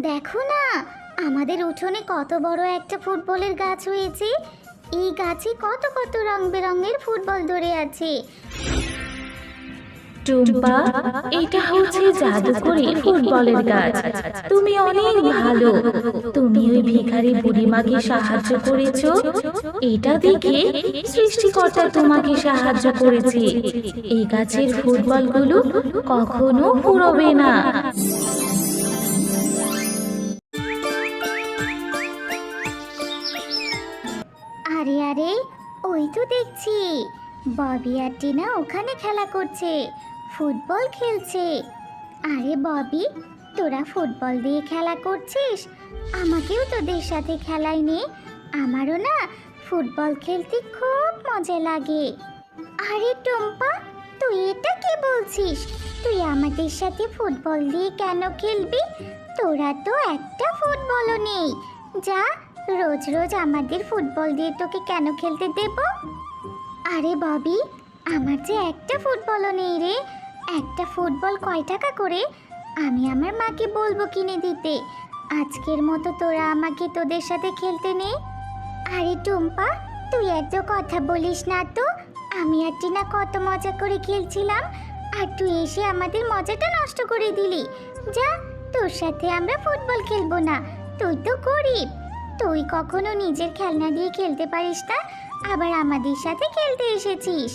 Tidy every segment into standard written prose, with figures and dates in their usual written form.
দেখো না, আমাদের উঠোনে কত বড় একটা ফুটবলের গাছ হয়েছে। এই গাছে কত কত রং বেরঙের ফুটবল ধরে আছে। টুম্পা, এটা হচ্ছে জাদুকরি ফুটবলের গাছ। তুমি অনেক ভালো। তুমি ওই ভিখারি বুড়িমাকে সাহায্য করেছো। এটা দেখে সৃষ্টিকর্তা তোমাকে সাহায্য করেছে। এই গাছের ফুটবলগুলো কখনো ফুরবে না। আরে আরে, ওই তো দেখছি ববি আর টিনা ওখানে খেলা করছে, ফুটবল খেলছে। আরে ববি, তোরা ফুটবল দিয়ে খেলা করছিস, আমাকেও তোদের সাথে খেলাই নে। আমারও না ফুটবল খেলতে খুব মজা লাগে। আরে টুম্পা, তুই এটা কি বলছিস? তুই আমাদের সাথে ফুটবল দিয়ে কেন খেলবি? তোরা তো একটা ফুটবলও নেই। যা, রোজ রোজ আমাদের ফুটবল দিয়ে তোকে কেন খেলতে দেব? আরে ববি, আমার যে একটা ফুটবলও নেই রে। একটা ফুটবল কয় টাকা করে? আমি আমার মাকে বলবো কিনে দিতে। আজকের মতো তোরা আমাকে তোদের সাথে খেলতে নে। আরে টুম্পা, তুই এত কথা বলিস না তো। আমি আর টিনা কত মজা করে খেলছিলাম, আর তুই এসে আমাদের মজাটা নষ্ট করে দিলি। যা, তোর সাথে আমরা ফুটবল খেলবো না। তুই তো গরিব, তুই কখনো নিজের খেলনা দিয়ে খেলতে পারিস না, আবার আমাদের সাথে খেলতে এসেছিস।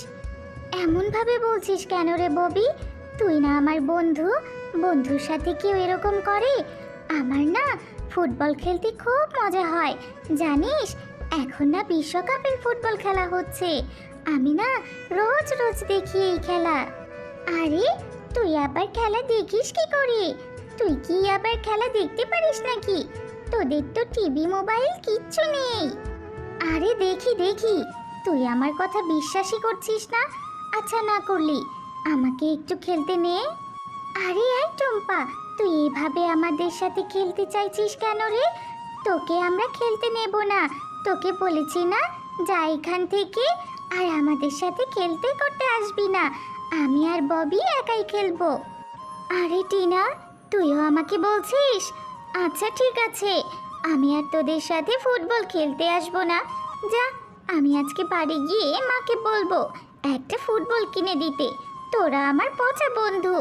এমনভাবে বলছিস কেন রে ববি? তুই না আমার বন্ধু, বন্ধুর সাথে কেউ এরকম করে? আমার না ফুটবল খেলতে খুব মজা হয় জানিস। এখন না বিশ্বকাপের ফুটবল খেলা হচ্ছে, আমি না রোজ রোজ দেখি এই খেলা। আরে, তুই আবার খেলা দেখিস কি করে? তুই কি আবার খেলা দেখতে পারিস নাকি? তোদের তো টিভি মোবাইল কিচ্ছু নেই। আরে দেখি দেখি, তুই আমার কথা বিশ্বাসই করছিস না। আচ্ছা, না করলি আমাকে একটু খেলতে নে। আরে এই টুম্পা, তুই এভাবে আমাদের সাথে খেলতে চাইছিস কেন রে? তোকে আমরা খেলতে নেব না। তোকে বলেছি না, যা এখান থেকে, আর আমাদের সাথে খেলতে করতে আসবি না। আমি আর ববি একাই খেলবো। আরে টিনা, তুইও আমাকে বলছিস? আচ্ছা ঠিক আছে, আমি আর তোদের সাথে ফুটবল খেলতে আসবো না। যা, আমি আজকে বাড়ি গিয়ে মাকে বলবো একটা ফুটবল কিনে দিতে। তোরা আমার পচা বন্ধু।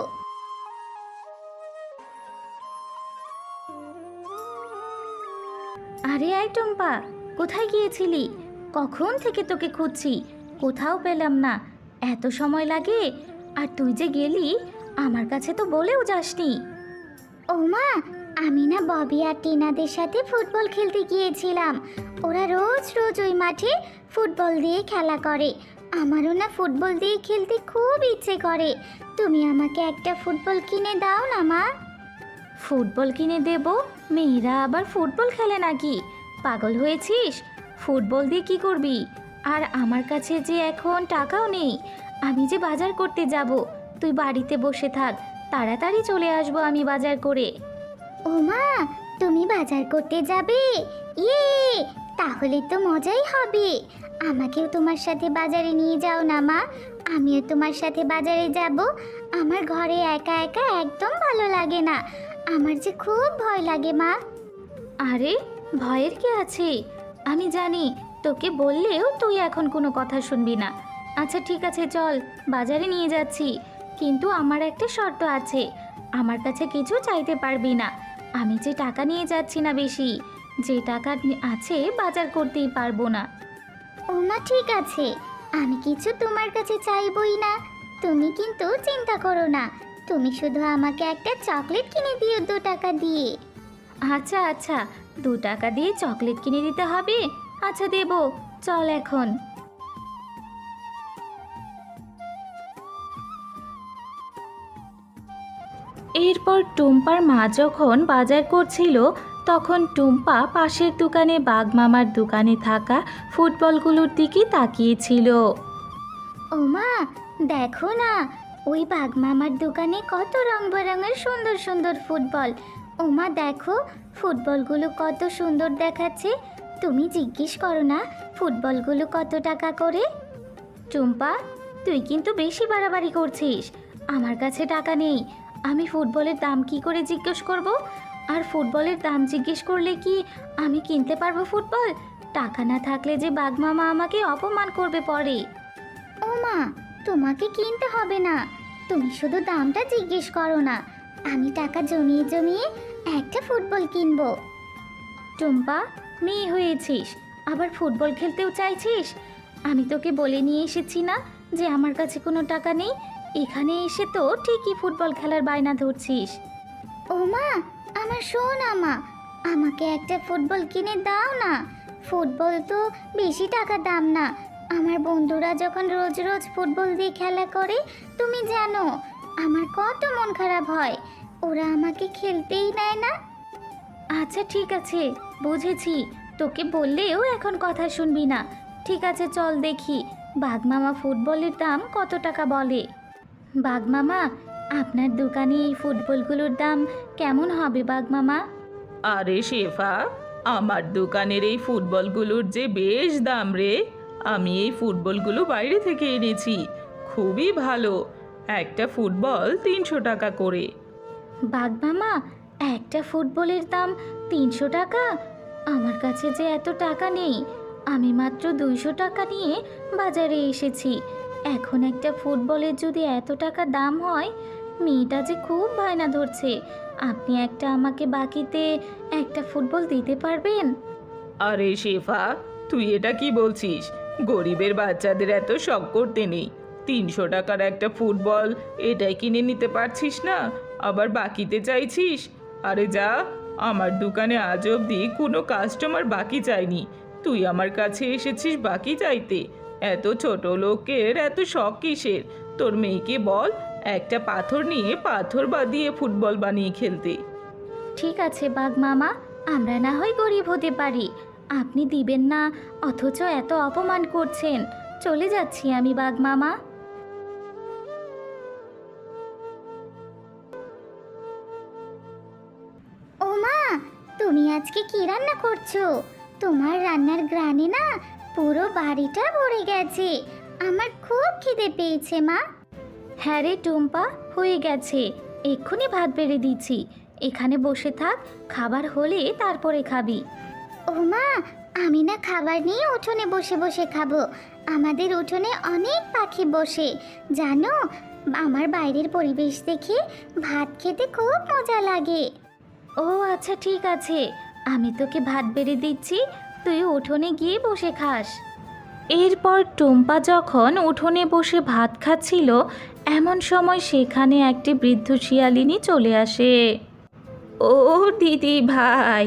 আরে আই টুম্পা, কোথায় গিয়েছিলি? কখন থেকে তোকে খুঁজছি, কোথাও পেলাম না। এত সময় লাগে? আর তুই যে গেলি, আমার কাছে তো বলেও যাসনি। ও মা, আমি না ববি আর টিনাদের সাথে ফুটবল খেলতে গিয়েছিলাম। ওরা রোজ রোজ ওই মাঠে ফুটবল দিয়ে খেলা করে। আমারও না ফুটবল দিয়ে খেলতে খুব ইচ্ছে করে। তুমি আমাকে একটা ফুটবল কিনে দাও না মা। ফুটবল কিনে দেব? মেয়েরা আবার ফুটবল খেলে নাকি? পাগল হয়েছিস? ফুটবল দিয়ে কি করবি? আর আমার কাছে যে এখন টাকাও নেই। আমি যে বাজার করতে যাব, তুই বাড়িতে বসে থাক, তাড়াতাড়ি চলে আসবো আমি বাজার করে। ও মা, তুমি বাজার করতে যাবে? ইয়ে, তাহলে তো মজাই হবে। আমাকেও তোমার সাথে বাজারে নিয়ে যাও না মা। আমিও তোমার সাথে বাজারে যাব। আমার ঘরে একা একা একদম ভালো লাগে না। আমার যে খুব ভয় লাগে মা। আরে, ভয়ের কি আছে? আমি জানি তোকে বললেও তুই এখন কোনো কথা শুনবি না। আচ্ছা ঠিক আছে, চল, বাজারে নিয়ে যাচ্ছি। কিন্তু আমার একটা শর্ত আছে, আমার কাছে কিছু চাইতে পারবি না। আমি যে টাকা নিয়ে যাচ্ছি না বেশি, যে টাকা আছে বাজার করতেই পারবো না। ও মা ঠিক আছে, আমি কিছু তোমার কাছে চাইবই না। তুমি কিন্তু চিন্তা করো না। তুমি শুধু আমাকে একটা চকলেট কিনে দিও 2 টাকা দিয়ে। আচ্ছা আচ্ছা, 2 টাকা দিয়ে চকলেট কিনে দিতে হবে? আচ্ছা দেব, চল এখন। এরপর টুম্পার মা যখন বাজার করছিল, তখন টুম্পা পাশের দোকানে বাঘমামার দোকানে থাকা ফুটবলগুলোর দিকে তাকিয়েছিল। ও মা, দেখো না, ওই বাঘমামার দোকানে কত রং বেরঙের সুন্দর সুন্দর ফুটবল। ও মা দেখো, ফুটবলগুলো কত সুন্দর দেখাচ্ছে। তুমি জিজ্ঞেস করো না ফুটবলগুলো কত টাকা করে। টুম্পা, তুই কিন্তু বেশি বাড়াবাড়ি করছিস। আমার কাছে টাকা নেই, আমি ফুটবলের দাম কি করে জিজ্ঞেস করব? আর ফুটবলের দাম জিজ্ঞেস করলে কি আমি কিনতে পারবো ফুটবল? টাকা না থাকলে যে বাঘমামা আমাকে অপমান করবে পরে। ও মা, তোমাকে কিনতে হবে না, তুমি শুধু দামটা জিজ্ঞেস করো না, আমি টাকা জমিয়ে জমিয়ে একটা ফুটবল কিনবো। টুম্পা, মেয়ে হয়েছিস, আবার ফুটবল খেলতেও চাইছিস? আমি তোকে বলে নিয়ে এসেছি না যে আমার কাছে কোনো টাকা নেই? এখানে এসে তো ঠিকই ফুটবল খেলার বায়না ধরছিস। ও মা, আমার সোনা মা, আমাকে একটা ফুটবল কিনে দাও না। ফুটবল তো বেশি টাকা দাম না। আমার বন্ধুরা যখন রোজ রোজ ফুটবল দিয়ে খেলা করে, তুমি জানো আমার কত মন খারাপ হয়। ওরা আমাকে খেলতেই নেয় না। আচ্ছা ঠিক আছে, বুঝেছি, তোকে বললেও এখন কথা শুনবি না। ঠিক আছে, চল দেখি বাঘমামা ফুটবলের দাম কত টাকা বলে। বাঘমামা, আপনার দোকানে এই ফুটবলগুলোর দাম কেমন হবে বাঘমামা? আরে শেফা, আমার দোকানের এই ফুটবলগুলোর যে বেশ দাম রে। আমি এই ফুটবলগুলো বাইরে থেকে এনেছি, খুবই ভালো। একটা ফুটবল 300 টাকা করে। বাঘমামা, একটা ফুটবলের দাম 300 টাকা? আমার কাছে যে এত টাকা নেই। আমি মাত্র 200 টাকা নিয়ে বাজারে এসেছি। এখন একটা ফুটবলের যদি এত টাকা দাম হয়, মেয়েটা যে খুব বায়না ধরছে। আপনি একটা আমাকে বাকিতে একটা ফুটবল দিতে পারবেন? আরে শেফা, তুই এটা কি বলছিস? গরিবের বাচ্চাদের এত শখ করতে নেই। 300 টাকার একটা ফুটবল এটাই কিনে নিতে পারছিস না, আবার বাকিতে চাইছিস? আরে যা, আমার দোকানে আজ অবধি কোনো কাস্টমার বাকি চায়নি, তুই আমার কাছে এসেছিস বাকি চাইতে? এত ছোট লোকের এত শখ কিসের? তোর মেয়েকে বল একটা পাথর নিয়ে পাথর বাঁধিয়ে ফুটবল বানিয়ে খেলতে। ঠিক আছে বাঘমামা, আমরা না হয় গরিব হতে পারি, আপনি দিবেন না অথচ এত অপমান করছেন। চলে যাচ্ছি আমি বাঘমামা। ও মা, তুমি আজকে কি রান্না করছো? তোমার রান্নার গ্রানে না পুরো বাড়িটা ভরে গেছে। আমার খুব খিদে পেয়েছে মা। হ্যাঁ রে টুম্পা, হয়ে গেছে, এক্ষুনি ভাত বেড়ে দিচ্ছি। এখানে বসে থাক, খাবার হলে তারপরে খাবি। ও মা, আমি না খাবার নিয়ে উঠোনে বসে বসে খাবো। আমাদের উঠোনে অনেক পাখি বসে, জানো? আমার বাইরের পরিবেশ দেখে ভাত খেতে খুব মজা লাগে। ও আচ্ছা ঠিক আছে, আমি তোকে ভাত বেড়ে দিচ্ছি, তুই উঠোনে গিয়ে বসে খাস। এরপর টুম্পা যখন উঠোনে বসে ভাত খাচ্ছিল, এমন সময় সেখানে একটি বৃদ্ধ শিয়ালিনী চলে আসে। ও দিদি ভাই,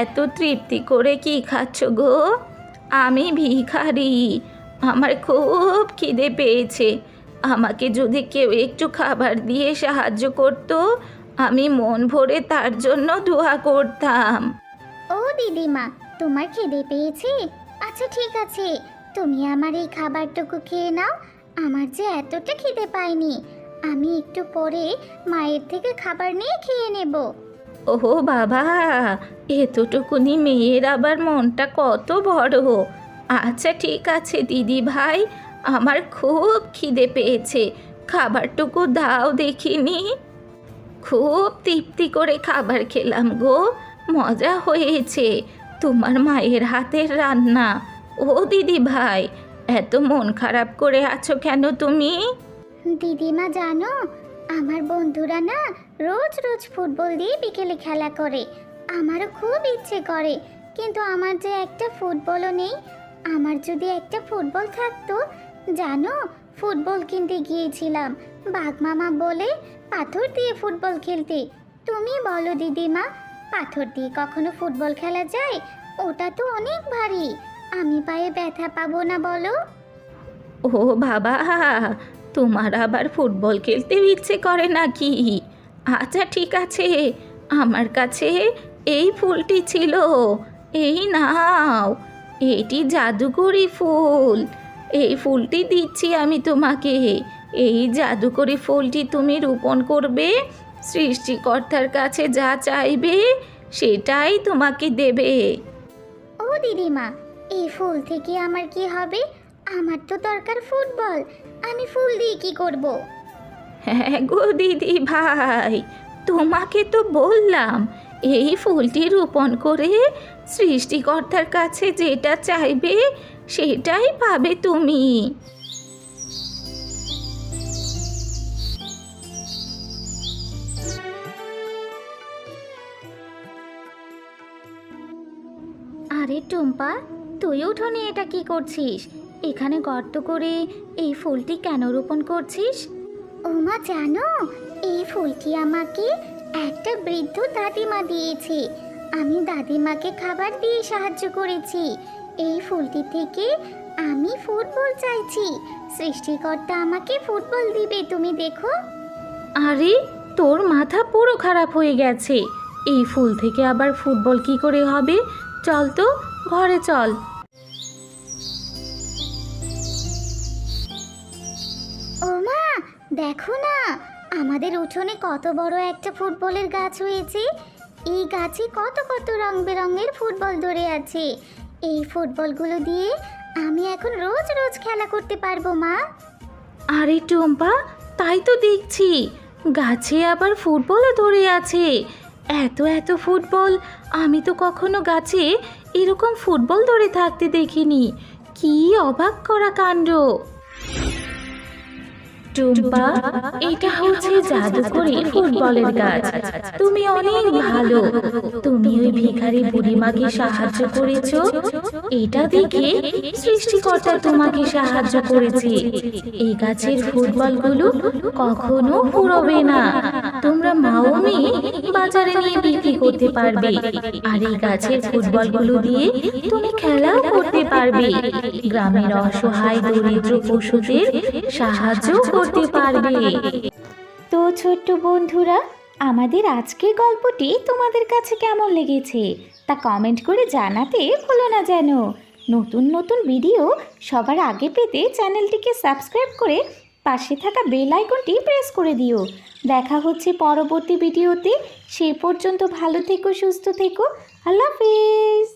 এত তৃপ্তি করে কি খাচ্ছ গো? আমি ভিখারি, আমার খুব খিদে পেয়েছে। আমাকে যদি কেউ একটু খাবার দিয়ে সাহায্য করতো, আমি মন ভরে তার জন্য দোয়া করতাম। ও দিদিমা, তোমার খিদে পেয়েছে? আচ্ছা ঠিক আছে, তুমি আমার এই খাবারটুকু খেয়ে নাও। আমার যে এতটা খিদে পায়নি, আমি একটু পরে মায়ের থেকে খাবার নিয়ে খেয়ে নেব। ওহো বাবা, এতটুকুনি মেয়ের আবার মনটা কত বড়। আচ্ছা ঠিক আছে দিদি ভাই, আমার খুব খিদে পেয়েছে, খাবারটুকু দাও দেখিনি। খুব তৃপ্তি করে খাবার খেলাম গো, মজা হয়েছে, তোমার মায়ের হাতের রান্না। ও দিদি ভাই, এত মন খারাপ করে আছো কেন তুমি? দিদিমা জানো, আমার বন্ধুরা না রোজ রোজ ফুটবল দিয়ে বিকেলে খেলা করে। আমারও খুব ইচ্ছে করে, কিন্তু আমার যে একটা ফুটবলও নেই। আমার যদি একটা ফুটবল থাকতো, জানো, ফুটবল কিনতে গিয়েছিলাম, বাঘমামা বলে পাথর দিয়ে ফুটবল খেলতে। তুমি বলো দিদিমা, পাথর দিয়ে কখনো ফুটবল খেলা যায়? ওটা তো অনেক ভারী, আমি পায়ে ব্যথা পাবো না বলো? ও বাবা, তোমার আবার ফুটবল খেলতে ইচ্ছে করে নাকি? আচ্ছা ঠিক আছে, আমার কাছে এই ফুলটি ছিল, এই নাও, এটি জাদুকরি ফুল। এই ফুলটি দিচ্ছি আমি তোমাকে। এই জাদুকরি ফুলটি তুমি রোপণ করবে, সৃষ্টিকর্তার কাছে যা চাইবে সেটাই তোমাকে দেবে। ও দিদিমা, এই ফুল থেকে আমার কি হবে? আমার তো দরকার ফুটবল, আমি ফুল দিয়ে কি করব? হ্যাঁ গো দিদি ভাই, তোমাকে তো বললাম এই ফুলটি রোপণ করে সৃষ্টিকর্তার কাছে যেটা চাইবে সেটাই পাবে তুমি। আরে টুম্পা, তুই উঠোনে এটা কি করছিস? এখানে গর্ত করে এই ফুলটি কেন রোপণ করছিস? ওমা, জানো এই ফুলটি আমাকে একটা বৃদ্ধ দাদিমা দিয়েছে। আমি দাদিমাকে খাবার দিয়ে সাহায্য করেছি। এই ফুলটি থেকে আমি ফুটবল চাইছি। সৃষ্টিকর্তা আমাকে ফুটবল দিবে, তুমি দেখো। আরে তোর মাথা পুরো খারাপ হয়ে গেছে। এই ফুল থেকে আবার ফুটবল কি করে হবে? চল তো ঘরে চল। ওমা, দেখো না, আমাদের উঠোনে কত বড় একটা ফুটবলের গাছ হয়েছে। এই গাছে কত কত রং বেরঙের ফুটবল ধরে আছে। এই ফুটবলগুলো দিয়ে আমি এখন রোজ রোজ খেলা করতে পারবো, মা। আরে টম্পা, তাই তো দেখছি, গাছে আবার ফুটবলও ধরে আছে। এত এত ফুটবল! আমি তো কখনো গাছে এরকম ফুটবল ধরে থাকতে দেখিনি। কি অবাক করা কাণ্ড! টুম্পা, এটা হচ্ছে জাদুকরি ফুটবলের গাছ। তুমি অনেক ভালো। তুমি ওই ভিখারি বুড়িমাকে সাহায্য করেছো। এটা দেখে সৃষ্টিকর্তা তোমাকে সাহায্য করেছে। এই গাছের ফুটবলগুলো কখনো ফুরবে না। তোমরা মাও মেয়ে বাজারে নিয়ে বিক্রি করতে পারবে। আর এই গাছের ফুটবলগুলো দিয়ে তুমি খেলাও করতে পারবে। গ্রামের অসহায় দরিদ্র পশুদের সাহায্য করতে পারবে। তো ছোট্ট বন্ধুরা, আমাদের আজকের গল্পটি তোমাদের কাছে কেমন লেগেছে তা কমেন্ট করে জানাতে ভুলো না যেন। নতুন নতুন ভিডিও সবার আগে পেতে চ্যানেলটিকে সাবস্ক্রাইব করে পাশে থাকা বেল আইকনটি প্রেস করে দিও। দেখা হচ্ছে পরবর্তী ভিডিওতে। সে পর্যন্ত ভালো থেকো, সুস্থ থেকো। আল্লাহ হাফেজ।